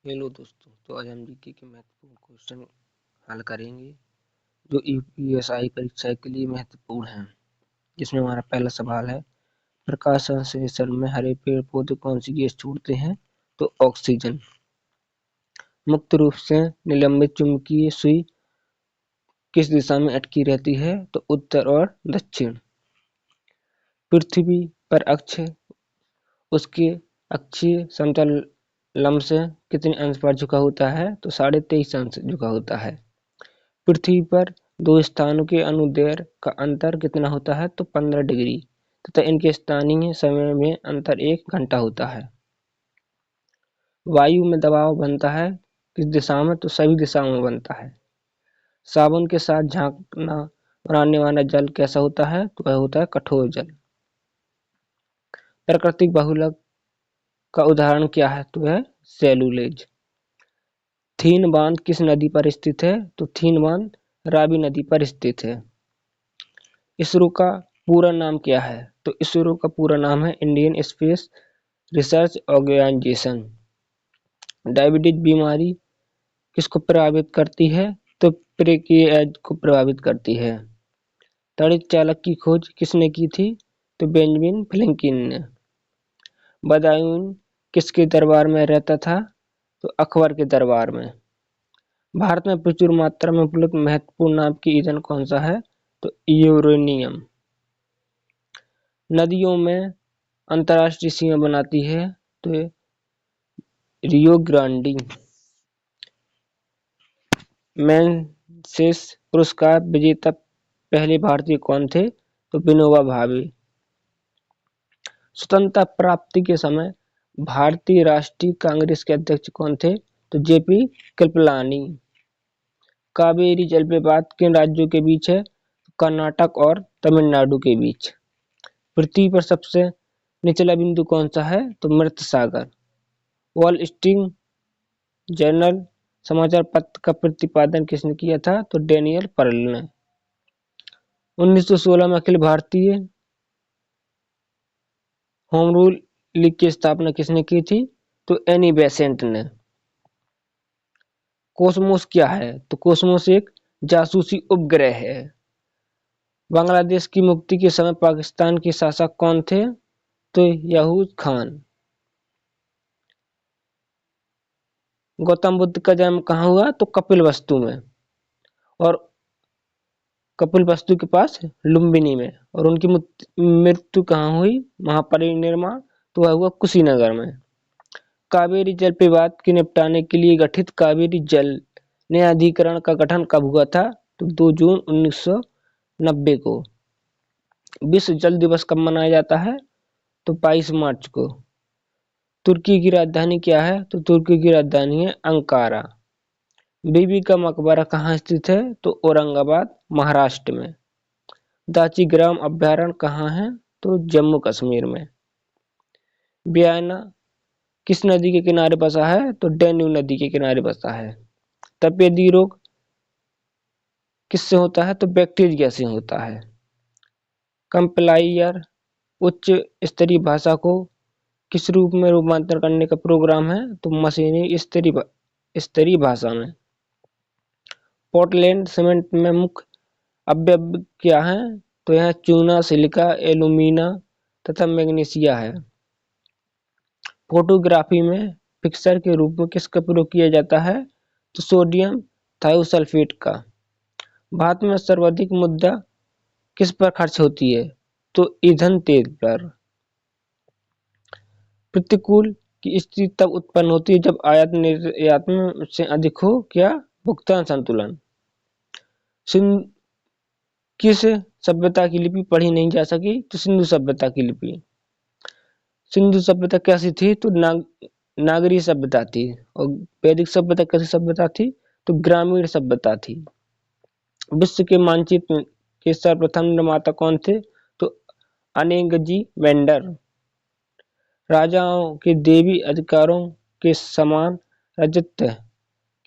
Hello दोस्तों, तो आज हम जीके के महत्वपूर्ण क्वेश्चन हल करेंगे जो यूपीएसआई परीक्षा के लिए महत्वपूर्ण हैं। जिसमें हमारा पहला सवाल है, प्रकाश संश्लेषण में हरे पेड़ पौधे कौन सी गैस छोड़ते हैं? तो ऑक्सीजन। मुक्त रूप से निलंबित चुंबकीय सुई किस दिशा में अटकी रहती है? तो उत्तर और दक्षिण। पृथ्वी पर अक्ष उसके अक्षीय समतल लंब से कितने अंश पर झुका होता है? तो 23.5 अंश झुका होता है। पृथ्वी पर दो स्थानों के अनुदैर्ध्य का अंतर कितना होता है? तो 15 डिग्री तथा इनके स्थानीय समय में अंतर 1 घंटा होता है। वायु में दबाव बनता है किस दिशा में? तो सभी दिशाओं में बनता है। साबुन के साथ झांकना बनाने वाला जल कैसा होता है? तो वह होता है कठोर जल। प्राकृतिक बहुलक का उदाहरण क्या है? तो वह सेलुलोज। थीन बांध किस नदी पर स्थित है? तो थीन बांध रावी नदी पर स्थित है। इसरो का पूरा नाम क्या है? तो इसरो का पूरा नाम है Indian space research organisation. Diabetes बीमारी किसको प्रभावित करती है? तो पैंक्रियाज को प्रभावित करती है। तड़ित चालक की खोज किसने की थी? तो बेंजामिन फ्रैंकलिन ने। बदायूं किसके दरबार में रहता था? तो अकबर के दरबार में। भारत में प्रचुर मात्रा में उपलब्ध महत्वपूर्ण नाभिक ईंधन कौन सा है? तो यूरेनियम। नदियों में अंतर्राष्ट्रीय सीमा बनाती है तो रियो ग्रांडी। मैग्सेसे पुरस्कार विजेता पहले भारतीय कौन थे? तो विनोबा भावे। स्वतंत्रता प्राप्ति के समय भारतीय राष्ट्रीय कांग्रेस के अध्यक्ष कौन थे? तो जेपी कृपलानी। कावेरी जल विवाद किन राज्यों के बीच है? कर्नाटक और तमिलनाडु के बीच। पृथ्वी पर सबसे निचला बिंदु कौन सा है? तो मृत सागर। वॉल स्ट्रीट जर्नल समाचार पत्र का प्रतिपादन किसने किया था? तो डेनियल पर्ल ने। 1916 में Akhil Bharatiya home rule league की स्थापना किसने की थी? तो एनी बेसेंट ने। कोसमोस क्या है? तो कोसमोस एक जासूसी उपग्रह है। बांग्लादेश की मुक्ति के समय पाकिस्तान के शासक कौन थे? तो यहूद खान। गौतम बुद्ध का जन्म कहाँ हुआ? तो कपिलवस्तु में। और कपिलवस्तु के पास लुम्बिनी में। और उनकी मृत्यु कहाँ हुई? महापरिनिर्वाण तो वह हुआ कुशीनगर में। कावेरी जल विवाद के निपटाने के लिए गठित कावेरी जल न्यायाधिकरण का गठन कब हुआ था? तो 2 जून 1990 को। विश्व जल दिवस कब मनाया जाता है? तो 22 मार्च को। तुर्की की राजधानी क्या है? तो तुर्की की राजधानी है अंकारा। बीबी का मकबरा कहाँ स्थित है? तो औरंगाबाद महाराष्ट्र में। दाची ग्राम अभ्यारण्य कहाँ है? तो जम्मू कश्मीर में। बियाना किस नदी के किनारे बसा है? तो डैन्यूब नदी के किनारे बसा है। तपेदिक रोग किससे होता है? तो बैक्टीरिया से होता है। कंपाइलर उच्च स्तरीय भाषा को किस रूप में रूपांतर करने का प्रोग्राम है? तो मशीनी स्तरीय भाषा में। पोर्टलैंड सीमेंट में मुख्य अवयव क्या है? तो यह चूना, सिलिका, एल्यूमिना तथा मैग्नीशिया है। फोटोग्राफी में पिक्चर के रूप में किसका प्रयोग किया जाता है? तो सोडियम थायोसल्फेट का। भारत में सर्वाधिक मुद्रा किस पर खर्च होती है? तो ईंधन तेल पर। प्रतिकूल की स्थिति तब उत्पन्न होती है जब आयात निर्यात में से अधिक हो क्या? भुगतान संतुलन। किस सभ्यता की लिपि पढ़ी नहीं जा सकी? तो सिंधु सभ्यता की लिपि। सिंधु सभ्यता कैसी थी? तो नागरीय सभ्यता थी। और वैदिक सभ्यता कैसी सभ्यता थी? तो ग्रामीण सभ्यता थी। विश्व के मानचित्र के सर्वप्रथम निर्माता कौन थे? तो अनेगजी वेंडर। राजाओं के देवी अधिकारों के समान राजत्व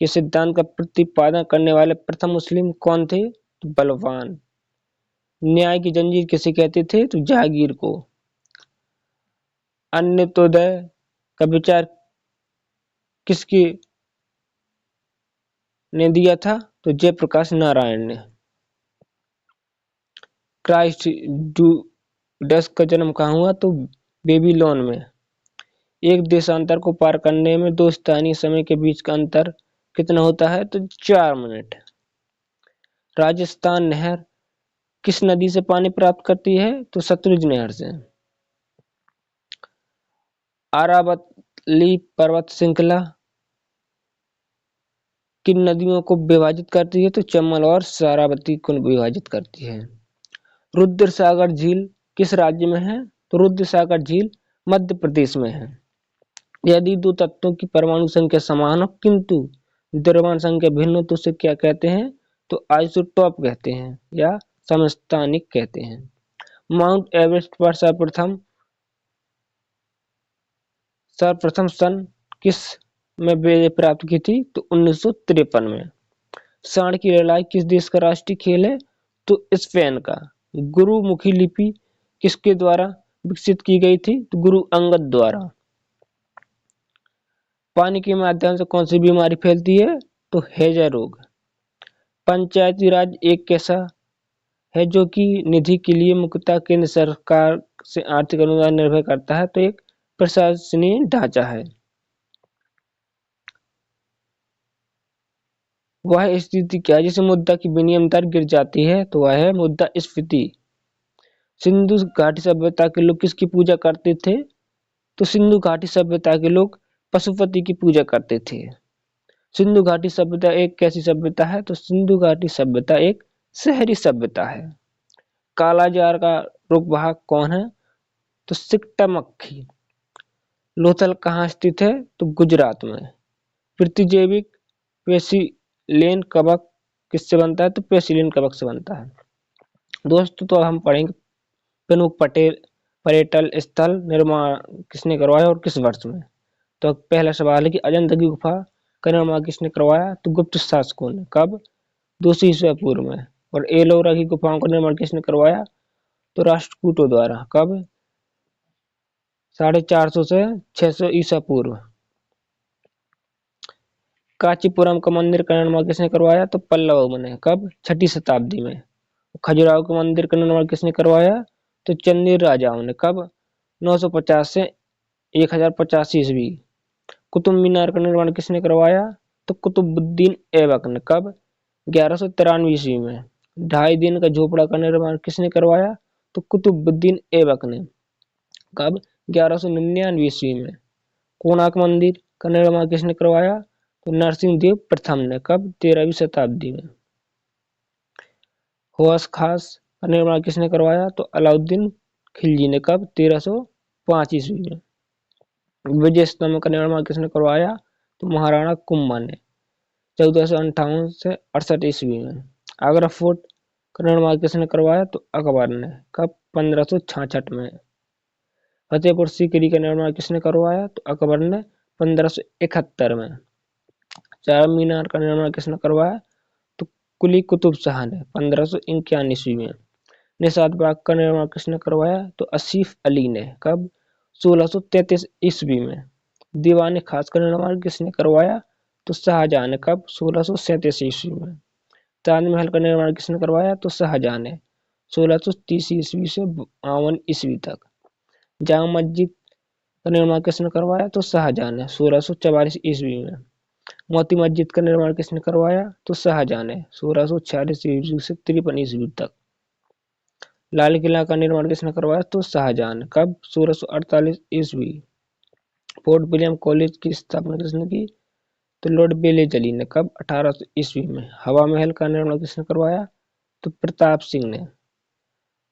के सिद्धांत का प्रतिपादन करने वाले प्रथम मुस्लिम कौन थे? तो बलवान। न्याय की जंजीर किसे कहते थे? तो जहांगीर को। अन्त्योदय का विचार किसकी ने दिया था? तो जयप्रकाश नारायण ने। क्राइस्ट डू डस का जन्म कहाँ हुआ? तो बेबीलोन में। एक देशांतर को पार करने में दो स्थानीय समय के बीच का अंतर कितना होता है? तो 4 मिनट। राजस्थान नहर किस नदी से पानी प्राप्त करती है? तो सतलुज नहर से। अरावली पर्वत श्रृंखला किन नदियों को विभाजित करती है? तो चंबल और शरावती को विभाजित करती है। रुद्र सागर झील किस राज्य में है? तो रुद्र सागर झील मध्य प्रदेश में है। यदि दो तत्वों की परमाणु संख्या समान हो किंतु द्रव्यमान संख्या भिन्न हो तो उसे क्या कहते हैं? तो आइसोटोप कहते हैं या समस्थानिक कहते हैं। माउंट एवरेस्ट पर सर्वप्रथम सन किस में विजय प्राप्त की थी? तो 1953 में। सांड की लड़ाई किस देश का राष्ट्रीय खेल है? तो स्पेन का। गुरुमुखी लिपि किसके द्वारा विकसित की गई थी? तो गुरु अंगद द्वारा। पानी के माध्यम से कौन सी बीमारी फैलती है? तो हैजा रोग। पंचायती राज एक कैसा है जो कि निधि के लिए मुख्यतः केंद्र सरकार से आर्थिक अनुदान निर्भर करता है? तो एक प्रशासनिक ढांचा है। वह स्थिति क्या है जिसे मुद्रा की विनिमय दर गिर जाती है? तो वह है मुद्रास्फीति। सिंधु घाटी सभ्यता के लोग किसकी पूजा करते थे? तो सिंधु घाटी सभ्यता के लोग पशुपति की पूजा करते थे। सिंधु घाटी सभ्यता एक कैसी सभ्यता है? तो सिंधु घाटी सभ्यता एक शहरी सभ्यता है। कालाजार का रोगवाहक कौन है? तो सिकटा मक्खी। लोथल कहाँ स्थित है? तो गुजरात में। प्रतिजैविक पेसिलेन कवक किससे बनता है? तो पेसिलेन कवक से बनता है। दोस्तों तो अब हम पढ़ेंगे प्रमुख पर्यटन स्थल निर्माण किसने करवाया और किस वर्ष में। तो पहला सवाल है कि अजंता की गुफा का निर्माण किसने करवाया? तो गुप्त शासकों ने। कब? 200 ईस्वी पूर्व में। और एलोरा की गुफाओं का निर्माण किसने करवाया? तो राष्ट्रकूटों द्वारा। कब? 450 से 600 ईसा पूर्व। कांचीपुरम का मंदिर का निर्माण किसने करवाया? तो पल्लवों ने। कब? 6ठी शताब्दी में। खजुराहो के मंदिर का निर्माण किसने करवाया? तो चंदेल राजाओं ने। कब? 950 से 1050 ईस्वी। कुतुब मीनार का निर्माण किसने करवाया? तो कुतुबुद्दीन ऐबक ने। कब? 1193 ईस्वी में। 2.5 दिन का झोपड़ा का निर्माण किसने करवाया? तो कुतुबुद्दीन ऐबक ने। कब? 1199 ईस्वी में। कोणार्क मंदिर का निर्माण किसने करवाया? तो नरसिंह देव प्रथम ने। कब? 13वीं शताब्दी में। हौस खास का निर्माण किसने करवाया? तो अलाउद्दीन खिलजी ने। कब? 1305 ईस्वी में। विजय स्तंभ का निर्माण किसने करवाया? तो महाराणा कुंभा ने। 1458 से 68 ईस्वी में। आगरा फोर्ट का निर्माण किसने करवाया? तो अकबर ने। कब? 1566 में। फतेहपुर सीकरी का निर्माण किसने करवाया? तो अकबर ने 1571 में। चार मीनार का निर्माण किसने करवाया? तो कुली कुतुब शाह ने 1551 ईस्वी में। निषाद बाग का निर्माण किसने करवाया? तो आसिफ अली ने। कब? 1633 ईस्वी में। दीवान खास का निर्माण किसने करवाया? तो शाहजहां ने। कब? 1637 ईस्वी में। ताजमहल का निर्माण किसने करवाया? तो शाहजहां ने। 1630 ईस्वी से 52 ईस्वी तक। जामा मस्जिद का निर्माण किसने करवाया? तो शाहजहां ने। 1644 ईस्वी में। मोती मस्जिद का निर्माण किसने करवाया? तो शाहजहां ने। 1646 ईस्वी से 53 ईस्वी तक। लाल किला का निर्माण किसने करवाया? तो शाहजहां ने। कब? 1648 ईस्वी। फोर्ट विलियम कॉलेज की स्थापना किसने की? तो लॉर्ड वेलेजली ने। कब? 1800 ईस्वी में। हवा महल का निर्माण किसने करवाया? तो प्रताप सिंह ने।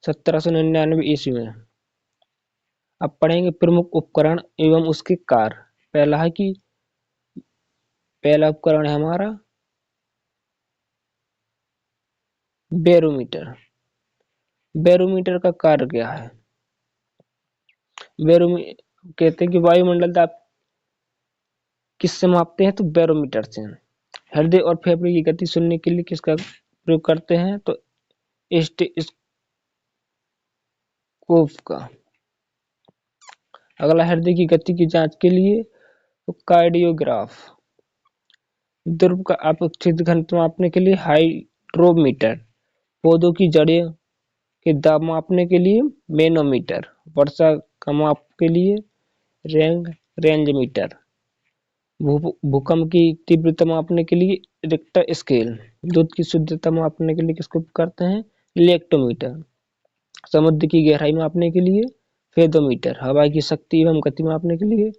1799 ईस्वी में। अब पढ़ेंगे प्रमुख उपकरण एवं उसके कार्य। पहला उपकरण है हमारा बैरोमीटर। बैरोमीटर का कार्य क्या है? बैरोमीटर कहते हैं कि वायुमंडल दाब किससे मापते हैं? तो बैरोमीटर से। हृदय और फेफड़े की गति सुनने के लिए किसका प्रयोग करते हैं? तो स्टेथोस्कोप का। अगला, हृदय की गति की जांच के लिए तो कार्डियोग्राफ, द्रव का अपेक्षित घनत्व मापने के लिए हाइड्रोमीटर, पौधों की जड़ें के दाब मापने के लिए मैनोमीटर, वर्षा का माप के लिए रेंज मीटर, भूकंप की तीव्रता मापने के लिए रिक्टर स्केल, दूध की शुद्धता मापने के लिए किसको करते हैं, लेक्टोमीटर, समुद्र की गहराई मापने के लिए फेदोमीटर, हवा की शक्ति एवं गति मापने के लिए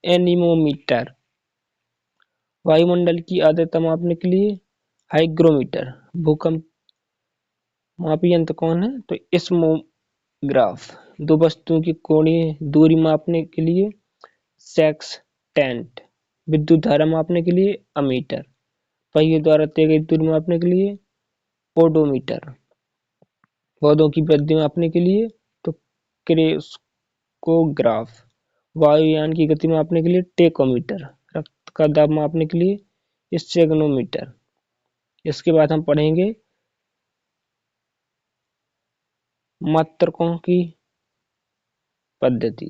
एनीमोमीटर, वायुमंडल की आर्द्रता मापने के लिए हाइग्रोमीटर, भूकंप मापी यंत्र कौन है, तो इस्मोग्राफ, दो वस्तुओं की कोणीय दूरी मापने के लिए सेक्सटेंट, विद्युत धारा मापने के लिए अमीटर, पहिए द्वारा तय गई दूरी मापने के लिए ओडोमीटर, पौधों की वृद्धि मापने के लिए तो क्रेस्कोग्राफ, वायुयान की गति मापने के लिए टेकोमीटर, रक्त का दाब मापने के लिए स्टेगनोमीटर। इसके बाद हम पढ़ेंगे मात्रकों की पद्धति।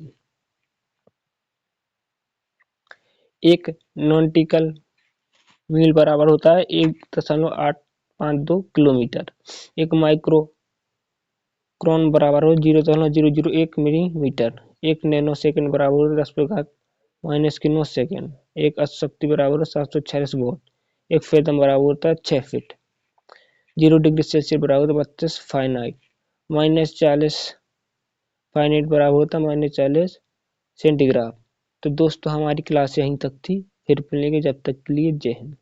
एक नॉटिकल मील बराबर होता है 1.852 किलोमीटर। एक माइक्रो क्रोन बराबर हो 0.001 मिलीमीटर। एक नैनो सेकंड बराबर हो 10⁻⁻9 सेकंड। एक अशक्ति बराबर हो 746 वोल्ट। एक फेदम बराबर होता है 6 फीट। 0 डिग्री सेल्सियस बराबर 32 फारेनहाइट। -40 फारेनहाइट बराबर होता है -40 सेंटीग्राड। तो दोस्तों हमारी क्लास यहीं तक थी, फिर मिलेंगे, जब तक के लिए जय हिंद।